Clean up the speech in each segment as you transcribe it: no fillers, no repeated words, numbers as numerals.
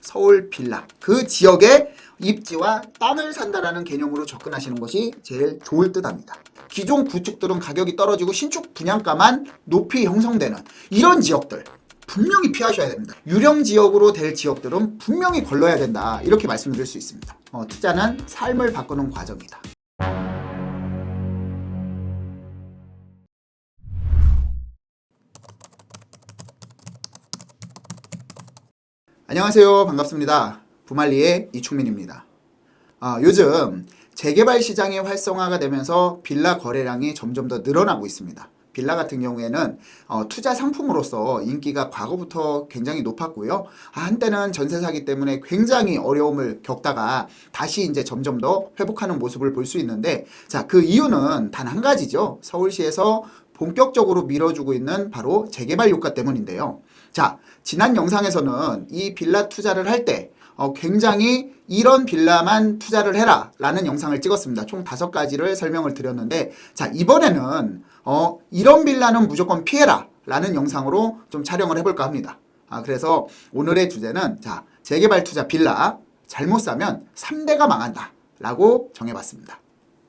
서울 빌라 그 지역의 입지와 땅을 산다라는 개념으로 접근하시는 것이 제일 좋을 듯합니다. 기존 구축들은 가격이 떨어지고 신축 분양가만 높이 형성되는 이런 지역들 분명히 피하셔야 됩니다. 유령 지역으로 될 지역들은 분명히 걸러야 된다. 이렇게 말씀드릴 수 있습니다. 투자는 삶을 바꾸는 과정이다. 안녕하세요. 반갑습니다. 부말리의 이충민입니다. 요즘 재개발 시장이 활성화가 되면서 빌라 거래량이 점점 더 늘어나고 있습니다. 빌라 같은 경우에는 투자 상품으로서 인기가 과거부터 굉장히 높았고요. 한때는 전세 사기 때문에 굉장히 어려움을 겪다가 다시 이제 점점 더 회복하는 모습을 볼 수 있는데, 자, 그 이유는 단 한 가지죠. 서울시에서 본격적으로 밀어주고 있는 바로 재개발 효과 때문인데요. 자, 지난 영상에서는 이 빌라 투자를 할 때 굉장히 이런 빌라만 투자를 해라 라는 영상을 찍었습니다. 총 5가지를 설명을 드렸는데, 자, 이번에는 이런 빌라는 무조건 피해라 라는 영상으로 좀 촬영을 해볼까 합니다. 그래서 오늘의 주제는, 자, 재개발 투자 빌라 잘못 사면 3대가 망한다 라고 정해봤습니다.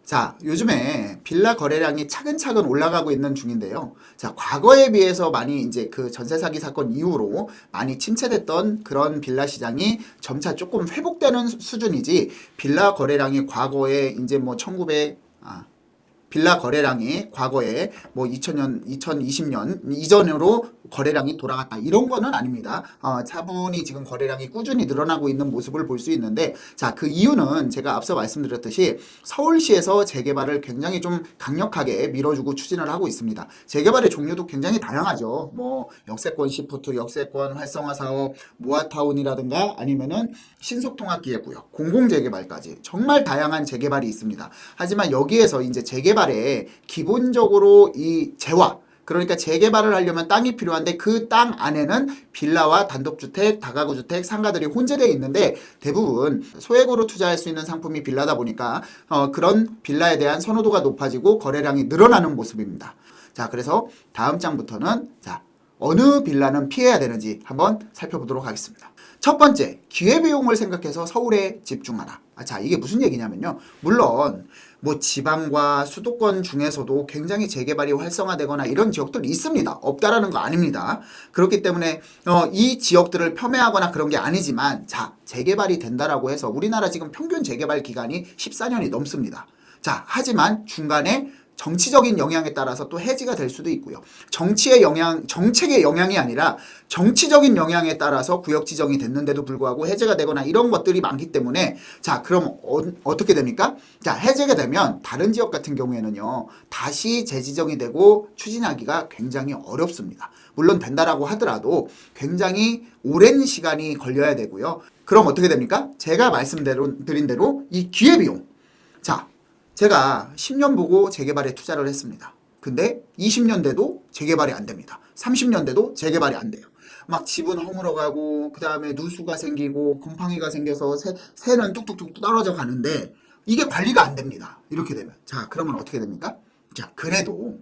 자, 요즘에 빌라 거래량이 차근차근 올라가고 있는 중인데요. 자, 과거에 비해서 많이 이제 그 전세 사기 사건 이후로 많이 침체됐던 그런 빌라 시장이 점차 조금 회복되는 수준이지, 빌라 거래량이 과거에 이제 뭐 빌라 거래량이 과거에 뭐 2000년, 2020년 이전으로 거래량이 돌아갔다 이런 거는 아닙니다. 차분히 지금 거래량이 꾸준히 늘어나고 있는 모습을 볼 수 있는데, 자, 그 이유는 제가 앞서 말씀드렸듯이 서울시에서 재개발을 굉장히 좀 강력하게 밀어주고 추진을 하고 있습니다. 재개발의 종류도 굉장히 다양하죠. 뭐 역세권 시프트, 역세권 활성화 사업, 모아타운이라든가 아니면은 신속통합기획구역, 공공재개발까지 정말 다양한 재개발이 있습니다. 하지만 여기에서 이제 재개발에 기본적으로 이 재화, 그러니까 재개발을 하려면 땅이 필요한데 그 땅 안에는 빌라와 단독주택, 다가구주택, 상가들이 혼재되어 있는데 대부분 소액으로 투자할 수 있는 상품이 빌라다 보니까 그런 빌라에 대한 선호도가 높아지고 거래량이 늘어나는 모습입니다. 자, 그래서 다음 장부터는, 자, 어느 빌라는 피해야 되는지 한번 살펴보도록 하겠습니다. 첫 번째, 기회비용을 생각해서 서울에 집중하라. 자, 이게 무슨 얘기냐면요. 물론 뭐 지방과 수도권 중에서도 굉장히 재개발이 활성화되거나 이런 지역들이 있습니다. 없다라는 거 아닙니다. 그렇기 때문에 이 지역들을 폄훼하거나 그런 게 아니지만, 자, 재개발이 된다라고 해서 우리나라 지금 평균 재개발 기간이 14년이 넘습니다. 자, 하지만 중간에 정치적인 영향에 따라서 또 해지가 될 수도 있고요. 정책의 영향이 아니라 정치적인 영향에 따라서 구역 지정이 됐는데도 불구하고 해제가 되거나 이런 것들이 많기 때문에, 자, 그럼 어떻게 됩니까? 자, 해제가 되면 다른 지역 같은 경우에는요, 다시 재지정이 되고 추진하기가 굉장히 어렵습니다. 물론 된다라고 하더라도 굉장히 오랜 시간이 걸려야 되고요. 그럼 어떻게 됩니까? 제가 말씀드린 대로 이 기회비용. 자, 제가 10년 보고 재개발에 투자를 했습니다. 근데 20년 돼도 재개발이 안 됩니다. 30년 돼도 재개발이 안 돼요. 막 집은 허물어가고, 그 다음에 누수가 생기고, 곰팡이가 생겨서 새는 뚝뚝뚝 떨어져 가는데 이게 관리가 안 됩니다. 이렇게 되면. 자, 그러면 어떻게 됩니까? 자, 그래도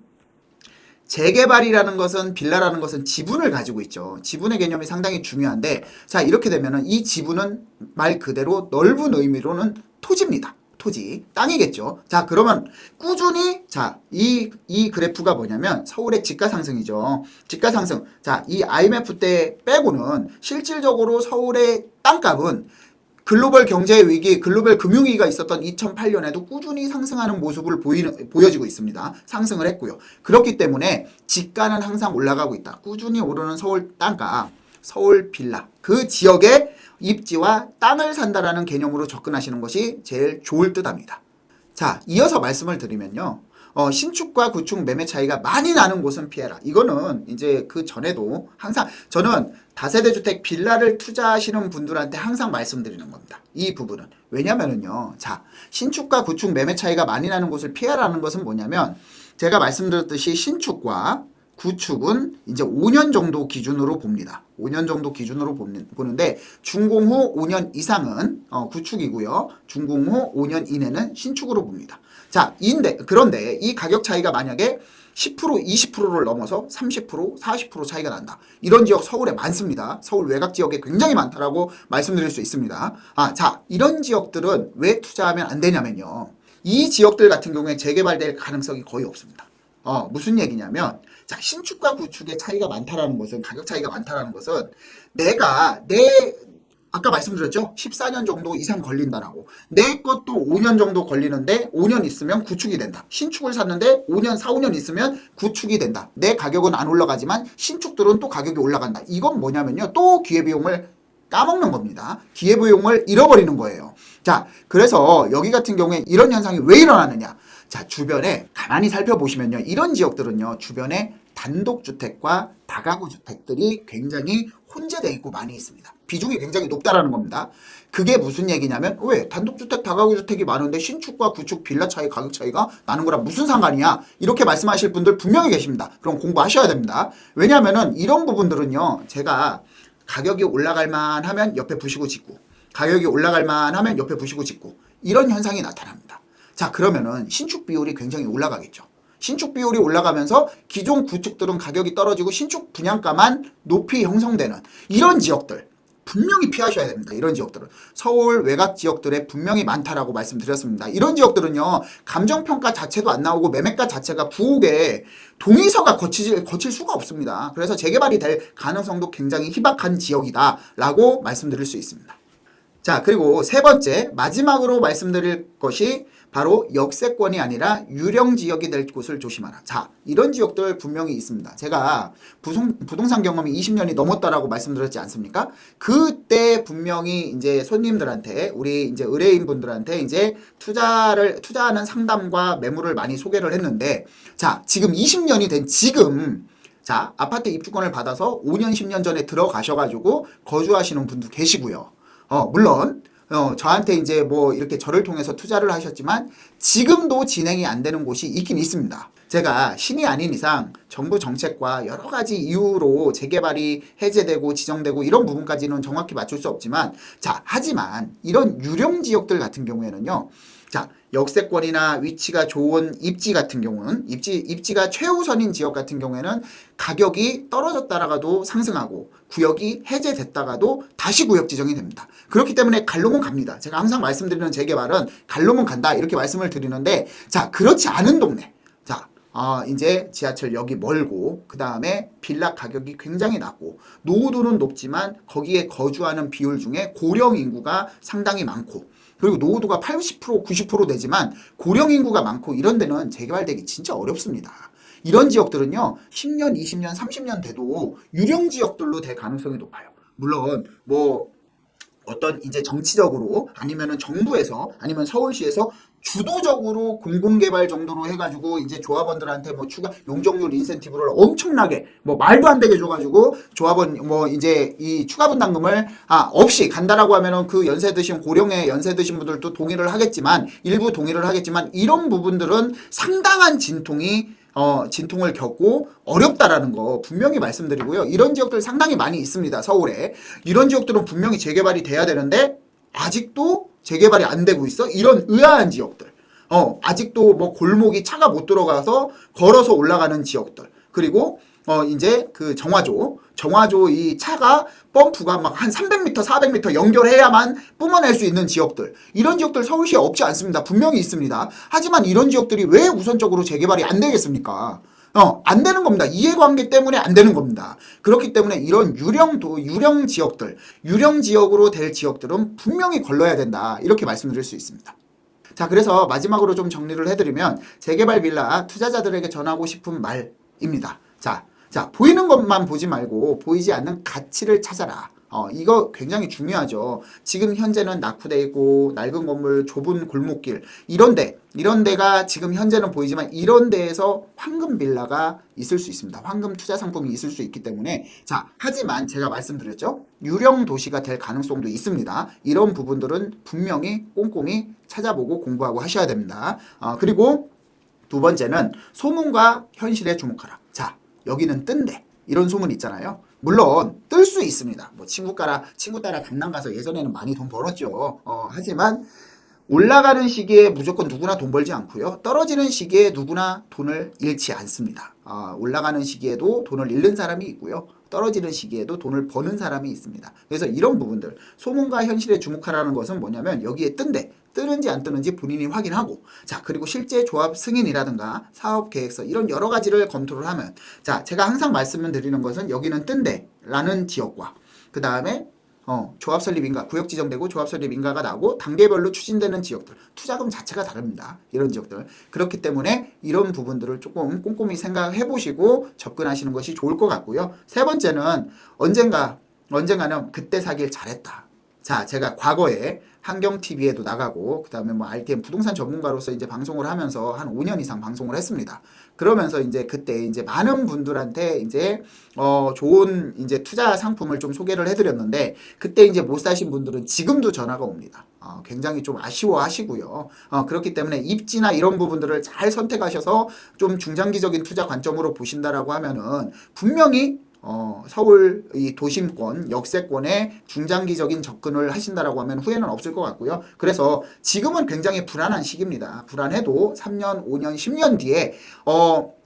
재개발이라는 것은, 빌라라는 것은 지분을 가지고 있죠. 지분의 개념이 상당히 중요한데, 자, 이렇게 되면은 이 지분은 말 그대로 넓은 의미로는 토지입니다. 토지, 땅이겠죠. 자, 그러면 꾸준히, 자, 이 그래프가 뭐냐면 서울의 집가 상승이죠. 집가 상승. 자, 이 IMF 때 빼고는 실질적으로 서울의 땅값은 글로벌 경제 위기, 글로벌 금융위기가 있었던 2008년에도 꾸준히 상승하는 모습을 보여지고 있습니다. 상승을 했고요. 그렇기 때문에 집가는 항상 올라가고 있다. 꾸준히 오르는 서울 땅값, 서울 빌라, 그 지역의 입지와 땅을 산다라는 개념으로 접근하시는 것이 제일 좋을 듯합니다. 자, 이어서 말씀을 드리면요. 신축과 구축 매매 차이가 많이 나는 곳은 피해라. 이거는 이제 그 전에도 항상 저는 다세대 주택 빌라를 투자하시는 분들한테 항상 말씀드리는 겁니다. 이 부분은. 왜냐면은요. 자, 신축과 구축 매매 차이가 많이 나는 곳을 피해라는 것은 뭐냐면, 제가 말씀드렸듯이 신축과 구축은 이제 5년 정도 기준으로 봅니다. 5년 정도 기준으로 보는데 준공 후 5년 이상은 구축이고요. 준공 후 5년 이내는 신축으로 봅니다. 자, 그런데 이 가격 차이가 만약에 10%, 20%를 넘어서 30%, 40% 차이가 난다. 이런 지역 서울에 많습니다. 서울 외곽 지역에 굉장히 많다라고 말씀드릴 수 있습니다. 자, 이런 지역들은 왜 투자하면 안 되냐면요. 이 지역들 같은 경우에 재개발될 가능성이 거의 없습니다. 무슨 얘기냐면, 자, 신축과 구축의 차이가 많다라는 것은, 가격 차이가 많다라는 것은, 아까 말씀드렸죠? 14년 정도 이상 걸린다라고. 내 것도 5년 정도 걸리는데 5년 있으면 구축이 된다. 신축을 샀는데 5년, 4, 5년 있으면 구축이 된다. 내 가격은 안 올라가지만 신축들은 또 가격이 올라간다. 이건 뭐냐면요. 또 기회비용을 까먹는 겁니다. 기회비용을 잃어버리는 거예요. 자, 그래서 여기 같은 경우에 이런 현상이 왜 일어나느냐. 자, 주변에 가만히 살펴보시면요. 이런 지역들은요. 주변에 단독주택과 다가구 주택들이 굉장히 혼재되어 있고 많이 있습니다. 비중이 굉장히 높다라는 겁니다. 그게 무슨 얘기냐면 왜 단독주택, 다가구 주택이 많은데 신축과 구축, 빌라 차이, 가격 차이가 나는 거랑 무슨 상관이야? 이렇게 말씀하실 분들 분명히 계십니다. 그럼 공부하셔야 됩니다. 왜냐하면은 이런 부분들은요. 제가 가격이 올라갈 만하면 옆에 부시고 짓고 가격이 올라갈 만하면 옆에 부시고 짓고 이런 현상이 나타납니다. 자, 그러면은 신축 비율이 굉장히 올라가겠죠. 신축 비율이 올라가면서 기존 구축들은 가격이 떨어지고 신축 분양가만 높이 형성되는 이런 지역들 분명히 피하셔야 됩니다. 이런 지역들은 서울 외곽 지역들에 분명히 많다라고 말씀드렸습니다. 이런 지역들은요. 감정평가 자체도 안 나오고 매매가 자체가 부옥에 동의서가 거칠 수가 없습니다. 그래서 재개발이 될 가능성도 굉장히 희박한 지역이다라고 말씀드릴 수 있습니다. 자, 그리고 세 번째 마지막으로 말씀드릴 것이 바로 역세권이 아니라 유령지역이 될 곳을 조심하라. 자, 이런 지역들 분명히 있습니다. 제가 부동산 경험이 20년이 넘었다라고 말씀드렸지 않습니까? 그때 분명히 이제 손님들한테 우리 이제 의뢰인분들한테 이제 투자하는 상담과 매물을 많이 소개를 했는데 자, 지금 20년이 된 지금 자, 아파트 입주권을 받아서 5년, 10년 전에 들어가셔가지고 거주하시는 분도 계시고요. 물론 저한테 이제 뭐 이렇게 저를 통해서 투자를 하셨지만 지금도 진행이 안 되는 곳이 있긴 있습니다. 제가 신이 아닌 이상 정부 정책과 여러 가지 이유로 재개발이 해제되고 지정되고 이런 부분까지는 정확히 맞출 수 없지만 자, 하지만 이런 유령 지역들 같은 경우에는요. 자, 역세권이나 위치가 좋은 입지 같은 경우는 입지가 최우선인 지역 같은 경우에는 가격이 떨어졌다가도 상승하고 구역이 해제됐다가도 다시 구역 지정이 됩니다. 그렇기 때문에 갈로면 갑니다. 제가 항상 말씀드리는 재개발은 갈로면 간다 이렇게 말씀을 드리는데 자, 그렇지 않은 동네 자, 이제 지하철역이 멀고 그 다음에 빌라 가격이 굉장히 낮고 노후도는 높지만 거기에 거주하는 비율 중에 고령 인구가 상당히 많고 그리고 노후도가 80%, 90% 되지만 고령 인구가 많고 이런 데는 재개발되기 진짜 어렵습니다. 이런 지역들은요. 10년, 20년, 30년 돼도 유령 지역들로 될 가능성이 높아요. 물론 뭐 어떤 이제 정치적으로 아니면은 정부에서 아니면 서울시에서 주도적으로 공공개발 정도로 해가지고 이제 조합원들한테 뭐 추가 용적률 인센티브를 엄청나게 뭐 말도 안 되게 줘가지고 조합원 뭐 이제 이 추가 분담금을 없이 간다라고 하면은 그 연세 드신 고령의 연세 드신 분들도 동의를 하겠지만 일부 동의를 하겠지만 이런 부분들은 상당한 진통을 겪고 어렵다라는 거 분명히 말씀드리고요. 이런 지역들 상당히 많이 있습니다. 서울에. 이런 지역들은 분명히 재개발이 돼야 되는데 아직도 재개발이 안 되고 있어. 이런 의아한 지역들. 아직도 뭐 골목이 차가 못 들어가서 걸어서 올라가는 지역들. 그리고 이제 그 정화조 이 차가 펌프가 막 한 300m, 400m 연결해야만 뿜어낼 수 있는 지역들. 이런 지역들 서울시에 없지 않습니다. 분명히 있습니다. 하지만 이런 지역들이 왜 우선적으로 재개발이 안 되겠습니까? 안 되는 겁니다. 이해관계 때문에 안 되는 겁니다. 그렇기 때문에 이런 유령 지역들, 유령 지역으로 될 지역들은 분명히 걸러야 된다. 이렇게 말씀드릴 수 있습니다. 자, 그래서 마지막으로 좀 정리를 해드리면 재개발 빌라 투자자들에게 전하고 싶은 말입니다. 자, 보이는 것만 보지 말고 보이지 않는 가치를 찾아라. 이거 굉장히 중요하죠. 지금 현재는 낙후돼 있고 낡은 건물, 좁은 골목길 이런 데가 지금 현재는 보이지만 이런 데에서 황금 빌라가 있을 수 있습니다. 황금 투자 상품이 있을 수 있기 때문에 자, 하지만 제가 말씀드렸죠. 유령 도시가 될 가능성도 있습니다. 이런 부분들은 분명히 꼼꼼히 찾아보고 공부하고 하셔야 됩니다. 그리고 두 번째는 소문과 현실에 주목하라. 자, 여기는 뜬대. 이런 소문 있잖아요. 물론 뜰 수 있습니다. 뭐 친구 따라 강남 가서 예전에는 많이 돈 벌었죠. 하지만 올라가는 시기에 무조건 누구나 돈 벌지 않고요. 떨어지는 시기에 누구나 돈을 잃지 않습니다. 올라가는 시기에도 돈을 잃는 사람이 있고요. 떨어지는 시기에도 돈을 버는 사람이 있습니다. 그래서 이런 부분들, 소문과 현실에 주목하라는 것은 뭐냐면 여기에 뜨는지 안 뜨는지 본인이 확인하고, 자, 그리고 실제 조합 승인이라든가 사업 계획서 이런 여러 가지를 검토를 하면, 자, 제가 항상 말씀을 드리는 것은 여기는 뜬대라는 지역과 그 다음에 조합 설립 인가, 구역 지정되고 조합 설립 인가가 나고 단계별로 추진되는 지역들, 투자금 자체가 다릅니다. 이런 지역들. 그렇기 때문에 이런 부분들을 조금 꼼꼼히 생각해 보시고 접근하시는 것이 좋을 것 같고요. 세 번째는 언젠가는 그때 사길 잘했다. 자, 제가 과거에 한경TV에도 나가고, 그 다음에 뭐 RTM 부동산 전문가로서 이제 방송을 하면서 한 5년 이상 방송을 했습니다. 그러면서 이제 그때 이제 많은 분들한테 이제, 좋은 이제 투자 상품을 좀 소개를 해드렸는데, 그때 이제 못 사신 분들은 지금도 전화가 옵니다. 굉장히 좀 아쉬워 하시고요. 그렇기 때문에 입지나 이런 부분들을 잘 선택하셔서 좀 중장기적인 투자 관점으로 보신다라고 하면은 분명히 서울 이 도심권, 역세권에 중장기적인 접근을 하신다라고 하면 후회는 없을 것 같고요. 그래서 지금은 굉장히 불안한 시기입니다. 불안해도 3년, 5년, 10년 뒤에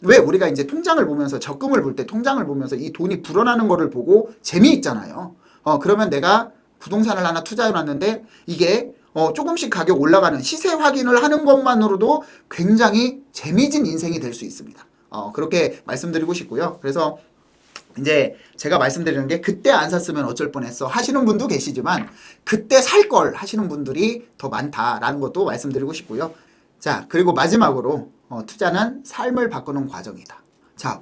왜 우리가 이제 통장을 보면서 적금을 볼 때 통장을 보면서 이 돈이 불어나는 거를 보고 재미있잖아요. 그러면 내가 부동산을 하나 투자해 놨는데 이게 조금씩 가격 올라가는 시세 확인을 하는 것만으로도 굉장히 재미진 인생이 될 수 있습니다. 그렇게 말씀드리고 싶고요. 그래서 이제 제가 말씀드리는 게 그때 안 샀으면 어쩔 뻔했어 하시는 분도 계시지만 그때 살 걸 하시는 분들이 더 많다라는 것도 말씀드리고 싶고요. 자, 그리고 마지막으로 투자는 삶을 바꾸는 과정이다. 자,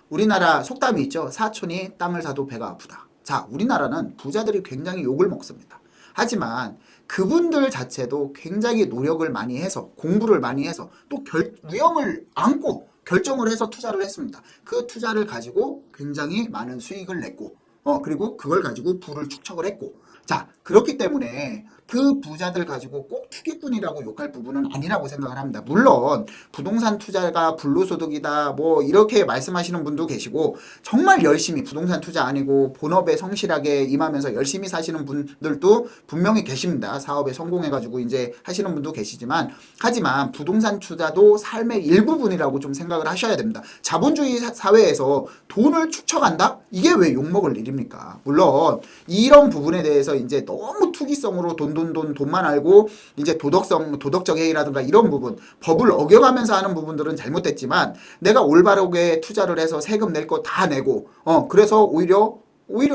우리나라 속담이 있죠. 사촌이 땅을 사도 배가 아프다. 자, 우리나라는 부자들이 굉장히 욕을 먹습니다. 하지만 그분들 자체도 굉장히 노력을 많이 해서 공부를 많이 해서 또 위험을 안고 결정을 해서 투자를 했습니다. 그 투자를 가지고 굉장히 많은 수익을 냈고 그리고 그걸 가지고 부를 축적을 했고, 자, 그렇기 때문에 그 부자들 가지고 꼭 투기꾼이라고 욕할 부분은 아니라고 생각을 합니다. 물론 부동산 투자가 불로소득이다 뭐 이렇게 말씀하시는 분도 계시고, 정말 열심히 부동산 투자 아니고 본업에 성실하게 임하면서 열심히 사시는 분들도 분명히 계십니다. 사업에 성공해가지고 이제 하시는 분도 계시지만, 하지만 부동산 투자도 삶의 일부분이라고 좀 생각을 하셔야 됩니다. 자본주의 사회에서 돈을 축적한다? 이게 왜 욕먹을 일입니까? 물론 이런 부분에 대해서 이제 너무 투기성으로 돈만 알고 이제 도덕적 해이라든가 이런 부분, 법을 어겨가면서 하는 부분들은 잘못됐지만, 내가 올바르게 투자를 해서 세금 낼 거 다 내고, 그래서 오히려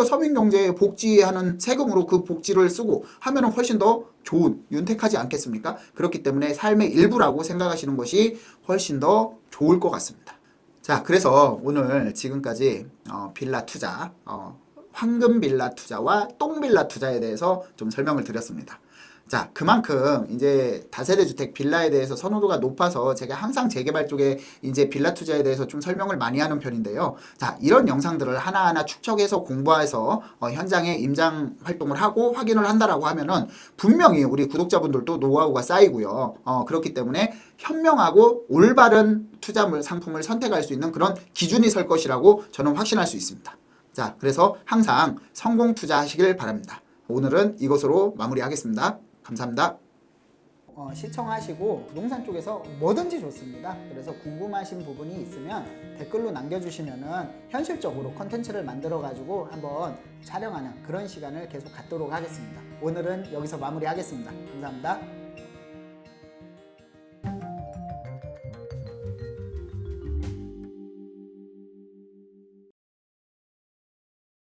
서민 경제에 복지하는 세금으로 그 복지를 쓰고 하면은 훨씬 더 좋은, 윤택하지 않겠습니까? 그렇기 때문에 삶의 일부라고 생각하시는 것이 훨씬 더 좋을 것 같습니다. 자, 그래서 오늘 지금까지 빌라 투자, 황금 빌라 투자와 똥 빌라 투자에 대해서 좀 설명을 드렸습니다. 자, 그만큼 이제 다세대 주택 빌라에 대해서 선호도가 높아서 제가 항상 재개발 쪽에 이제 빌라 투자에 대해서 좀 설명을 많이 하는 편인데요. 자, 이런 영상들을 하나하나 축적해서 공부해서 현장에 임장 활동을 하고 확인을 한다라고 하면은 분명히 우리 구독자분들도 노하우가 쌓이고요. 그렇기 때문에 현명하고 올바른 투자물 상품을 선택할 수 있는 그런 기준이 설 것이라고 저는 확신할 수 있습니다. 자, 그래서 항상 성공 투자하시길 바랍니다. 오늘은 이것으로 마무리하겠습니다. 감사합니다. 시청하시고 부동산 쪽에서 뭐든지 좋습니다. 그래서 궁금하신 부분이 있으면 댓글로 남겨주시면은 현실적으로 컨텐츠를 만들어 가지고 한번 촬영하는 그런 시간을 계속 갖도록 하겠습니다. 오늘은 여기서 마무리하겠습니다. 감사합니다.